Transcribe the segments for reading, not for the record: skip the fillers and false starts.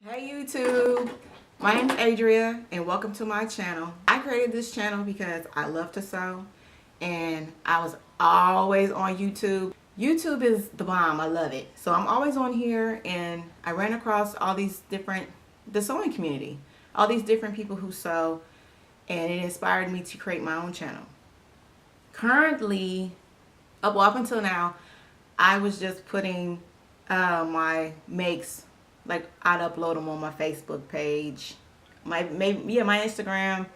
Hey YouTube, my name's Adria and welcome to my channel. I created this channel because I love to sew and I was always on YouTube. YouTube is the bomb, I love it. So I'm always on here and I ran across all these different, the sewing community, all these different people who sew, and it inspired me to create my own channel. Currently, up until now, I was just putting my makes, like I'd upload them on my Facebook page, my Instagram,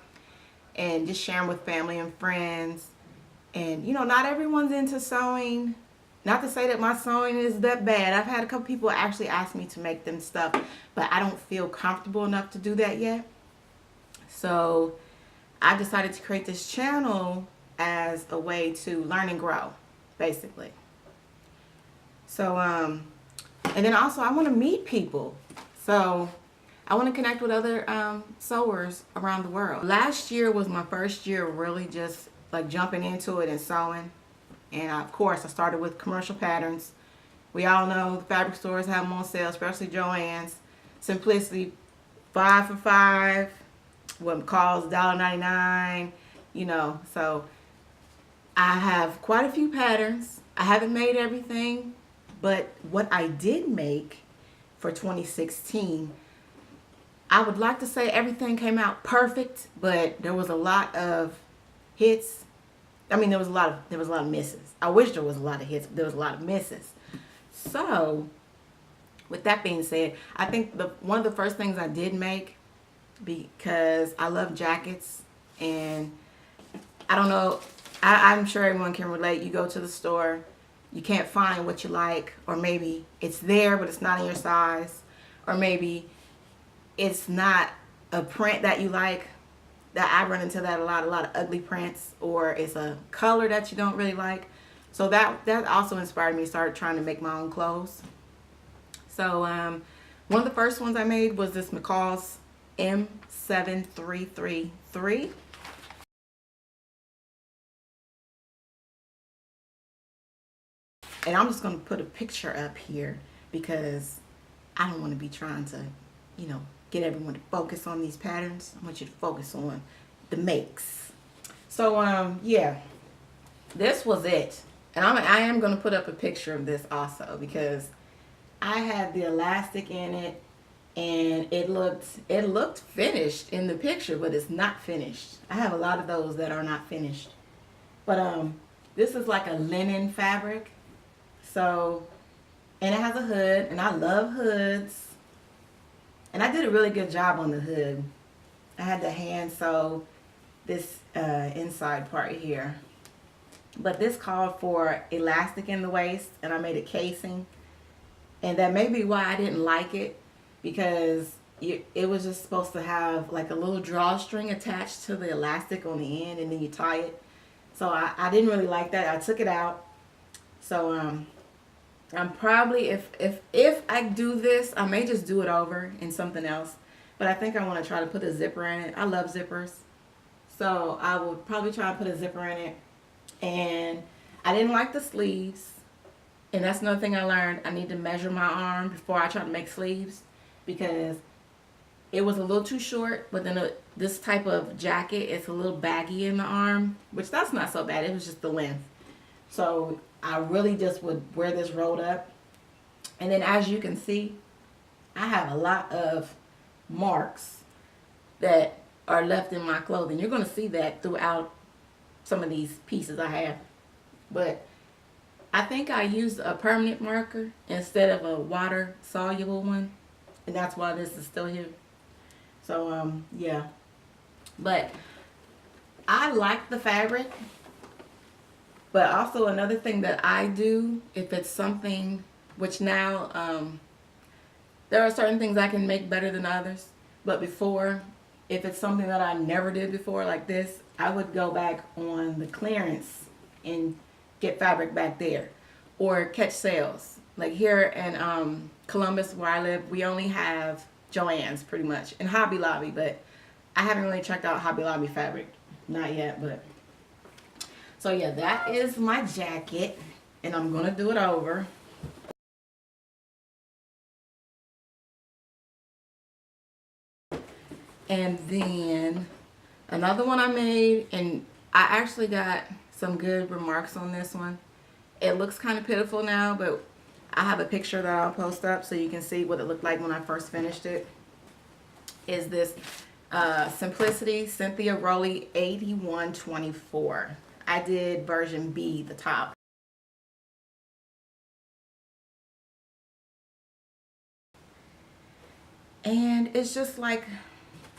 and just share them with family and friends. And you know, not everyone's into sewing. Not to say that my sewing is that bad. I've had a couple people actually ask me to make them stuff, but I don't feel comfortable enough to do that yet. So I decided to create this channel as a way to learn and grow, basically. So and then also I want to meet people. So I want to connect with other sewers around the world. Last year was my first year really just like jumping into it and sewing. And of course I started with commercial patterns. We all know the fabric stores have them on sale, especially Joann's. Simplicity 5 for $5. What McCalls $1.99. You know, so I have quite a few patterns. I haven't made everything, but what I did make for 2016, I would like to say everything came out perfect, but there was a lot of hits. I mean, there was a lot of misses. I wish there was a lot of hits, but there was a lot of misses. So, with that being said, I think one of the first things I did make, because I love jackets, and I don't know, I'm sure everyone can relate. You go to the store, you can't find what you like, or maybe it's there but it's not in your size, or maybe it's not a print that you like. That I run into that a lot of ugly prints, or it's a color that you don't really like. So that also inspired me to start trying to make my own clothes. So one of the first ones I made was this McCalls M7333. And I'm just going to put a picture up here because I don't want to be trying to, you know, get everyone to focus on these patterns. I want you to focus on the makes. So, yeah, this was it. And I am going to put up a picture of this also because I had the elastic in it and it looked finished in the picture, but it's not finished. I have a lot of those that are not finished. But this is like a linen fabric. So, and it has a hood, and I love hoods. And I did a really good job on the hood. I had to hand sew this inside part here. But this called for elastic in the waist, and I made a casing. And that may be why I didn't like it, because it was just supposed to have like a little drawstring attached to the elastic on the end, and then you tie it. So I didn't really like that. I took it out. So I'm probably, if I do this, I may just do it over in something else. But I think I want to try to put a zipper in it. I love zippers. So I will probably try to put a zipper in it. And I didn't like the sleeves. And that's another thing I learned. I need to measure my arm before I try to make sleeves, because it was a little too short. But then this type of jacket, it's a little baggy in the arm, which that's not so bad. It was just the length. So I really just would wear this rolled up. And then as you can see, I have a lot of marks that are left in my clothing. You're going to see that throughout some of these pieces I have. But I think I used a permanent marker instead of a water soluble one. And that's why this is still here. So yeah. But I like the fabric. But also another thing that I do, if it's something, which now, there are certain things I can make better than others. But before, if it's something that I never did before like this, I would go back on the clearance and get fabric back there. Or catch sales. Like here in Columbus where I live, we only have Joann's pretty much. And Hobby Lobby, but I haven't really checked out Hobby Lobby fabric. Not yet, but... So yeah, that is my jacket, and I'm going to do it over. then another one I made, and I actually got some good remarks on this one. It looks kind of pitiful now, but I have a picture that I'll post up so you can see what it looked like when I first finished it. Is this Simplicity Cynthia Rowley 8124. I did version B, the top. And it's just like,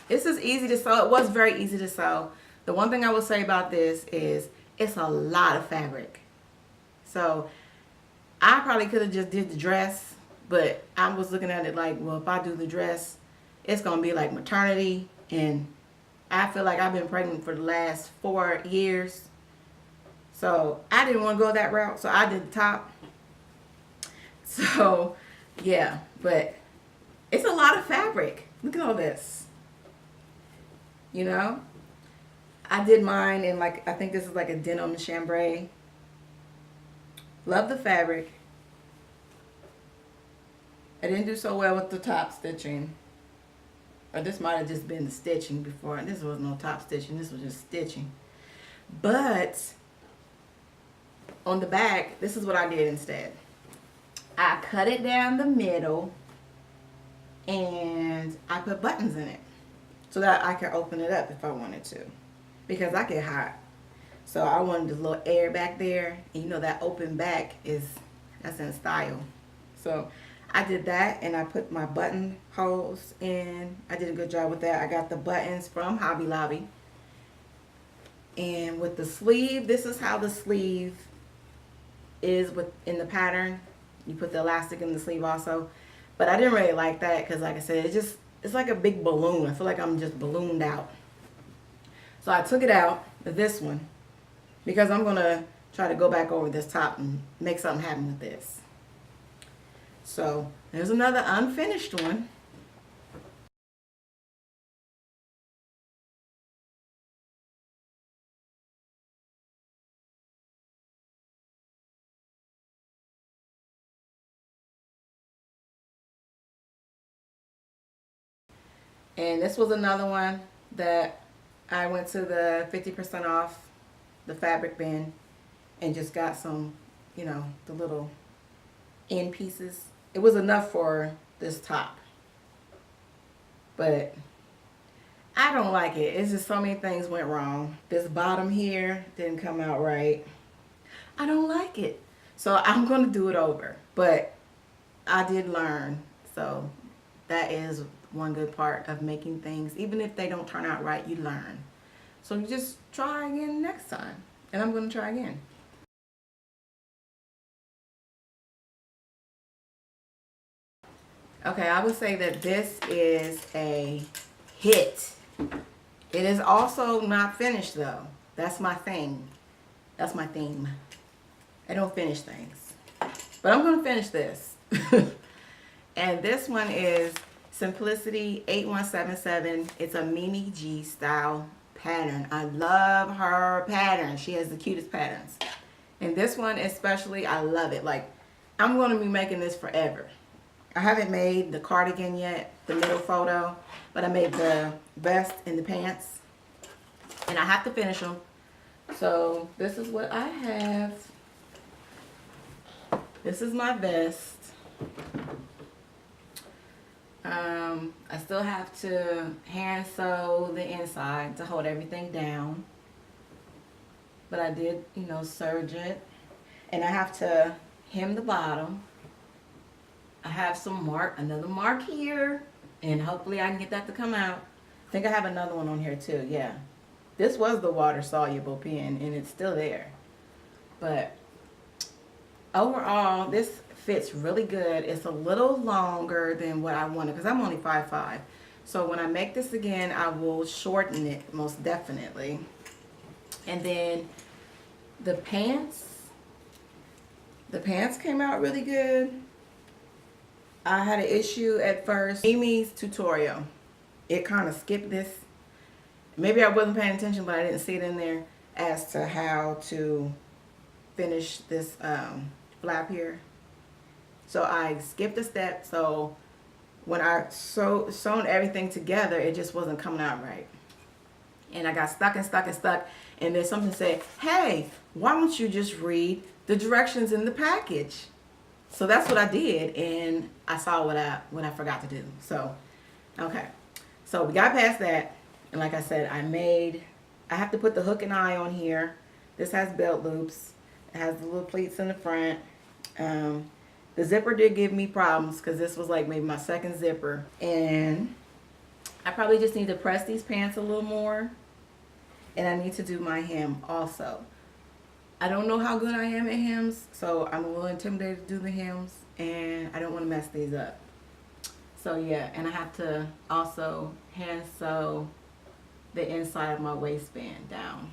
it's just easy to sew. It was very easy to sew. The one thing I will say about this is it's a lot of fabric. So I probably could have just did the dress, but I was looking at it like, well, if I do the dress, it's going to be like maternity. And I feel like I've been pregnant for the last 4 years. So I didn't want to go that route. So I did the top. So yeah, but it's a lot of fabric. Look at all this. You know, I did mine in like, I think this is like a denim chambray. Love the fabric. I didn't do so well with the top stitching. Or this might have just been the stitching before. This was no top stitching. This was just stitching. But on the back, this is what I did instead. I cut it down the middle and I put buttons in it so that I could open it up if I wanted to, because I get hot. So I wanted a little air back there, and you know that open back that's in style. So I did that, and I put my button holes in. I did a good job with that. I got the buttons from Hobby Lobby. And with the sleeve, this is how the sleeve is in the pattern. You put the elastic in the sleeve also. But I didn't really like that because, like I said, it's like a big balloon. I feel like I'm just ballooned out. So I took it out with this one because I'm going to try to go back over this top and make something happen with this. So there's another unfinished one. And this was another one that I went to the 50% off the fabric bin and just got some, you know, the little end pieces. It was enough for this top. But I don't like it. It's just so many things went wrong. This bottom here didn't come out right. I don't like it. So I'm going to do it over. But I did learn. So that is one good part of making things. Even if they don't turn out right, you learn. So you just try again next time. And I'm going to try again. Okay, I would say that this is a hit. It is also not finished though. That's my thing. That's my theme. I don't finish things. But I'm going to finish this. And this one is Simplicity 8177. It's a Mimi G style pattern. I love her pattern. She has the cutest patterns. And this one especially, I love it. Like, I'm going to be making this forever. I haven't made the cardigan yet, the middle photo, but I made the vest and the pants. And I have to finish them. So this is what I have. This is my vest. I still have to hand sew the inside to hold everything down. But I did, you know, serge it. And I have to hem the bottom. I have another mark here, and hopefully I can get that to come out. I think I have another one on here too, yeah. This was the water soluble pen, and it's still there. But overall, this fits really good. It's a little longer than what I wanted, because I'm only 5'5". So when I make this again, I will shorten it, most definitely. And then the pants came out really good. I had an issue at first. Mimi's tutorial, it kind of skipped this. Maybe I wasn't paying attention, but I didn't see it in there as to how to finish this flap here. So I skipped a step. So when I sewn everything together, it just wasn't coming out right. And I got stuck and stuck and stuck. And then something said, hey, why don't you just read the directions in the package? So that's what I did, and I saw what I forgot to do. So, okay. So we got past that, and like I said, I have to put the hook and eye on here. This has belt loops. It has the little pleats in the front. The zipper did give me problems because this was like maybe my second zipper. And I probably just need to press these pants a little more. And I need to do my hem also. I don't know how good I am at hems, so I'm a little intimidated to do the hems, and I don't want to mess these up. So yeah, and I have to also hand sew the inside of my waistband down.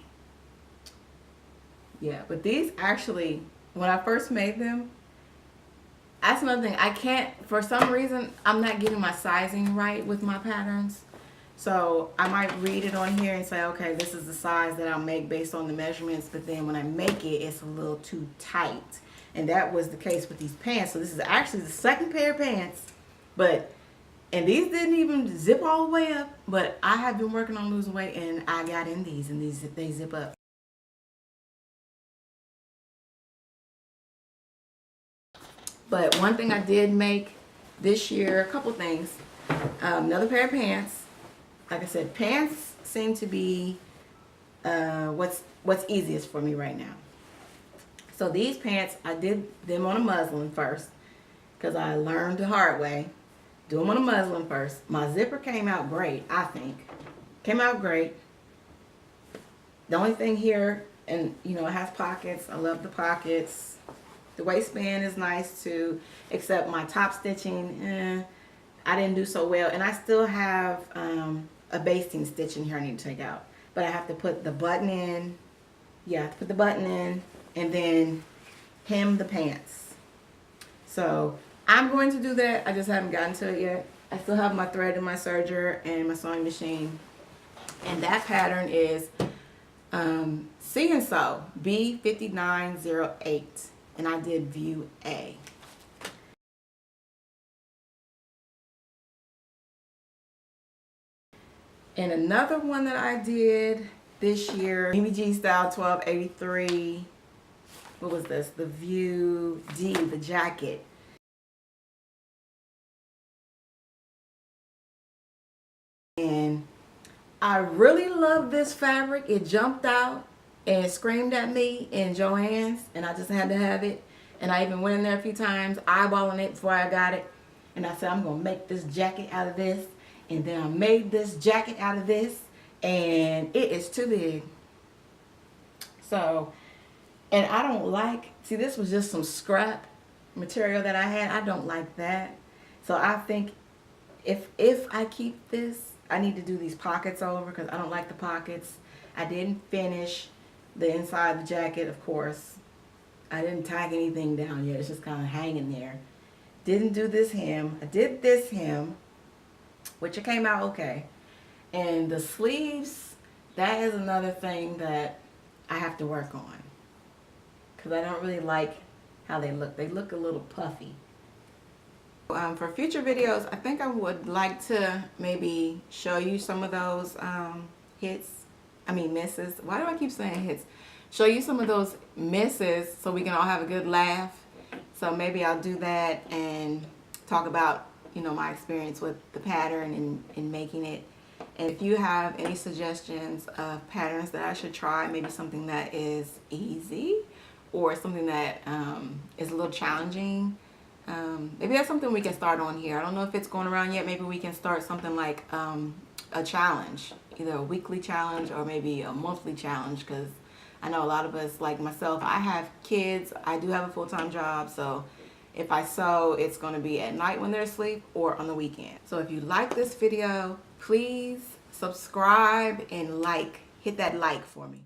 Yeah, but these actually, when I first made them, that's another thing. I can't, for some reason, I'm not getting my sizing right with my patterns. So I might read it on here and say, okay, this is the size that I'll make based on the measurements. But then when I make it, it's a little too tight. And that was the case with these pants. So this is actually the second pair of pants. And these didn't even zip all the way up. But I have been working on losing weight, and I got in these, and they zip up. But one thing I did make this year, a couple things. Another pair of pants. Like I said, pants seem to be what's easiest for me right now. So these pants, I did them on a muslin first because I learned the hard way. Do them on a muslin first. My zipper came out great, I think. Came out great. The only thing here, and you know, it has pockets. I love the pockets. The waistband is nice too, except my top stitching, I didn't do so well. And I still have a basting stitch in here I need to take out. But I have to put the button in. Yeah, I have to put the button in and then hem the pants. So I'm going to do that. I just haven't gotten to it yet. I still have my thread in my serger and my sewing machine. And that pattern is Sew B5908. And I did view A. And another one that I did this year, BBG Style 1283. What was this? The View D, the jacket. And I really love this fabric. It jumped out and screamed at me in Joann's, and I just had to have it. And I even went in there a few times, eyeballing it before I got it. And I said, I'm going to make this jacket out of this. And then I made this jacket out of this, and it is too big. So, and I don't like, see, this was just some scrap material that I had. I don't like that. So I think if I keep this, I need to do these pockets over because I don't like the pockets. I didn't finish the inside of the jacket, of course. I didn't tag anything down yet. It's just kind of hanging there. Didn't do this hem. I did this hem, which it came out okay. And the sleeves, that is another thing that I have to work on because I don't really like how they look. They look a little puffy. For future videos, I think I would like to maybe show you some of those misses. Why do I keep saying hits? Show you some of those misses so we can all have a good laugh. So maybe I'll do that and talk about, you know, my experience with the pattern and making it. And if you have any suggestions of patterns that I should try, maybe something that is easy or something that is a little challenging, maybe that's something we can start on here. I don't know if it's going around yet. Maybe we can start something like a challenge, either a weekly challenge or maybe a monthly challenge, because I know a lot of us, like myself, I have kids. I do have a full-time job, so if I sew, it's going to be at night when they're asleep or on the weekend. So if you like this video, please subscribe and hit that like for me.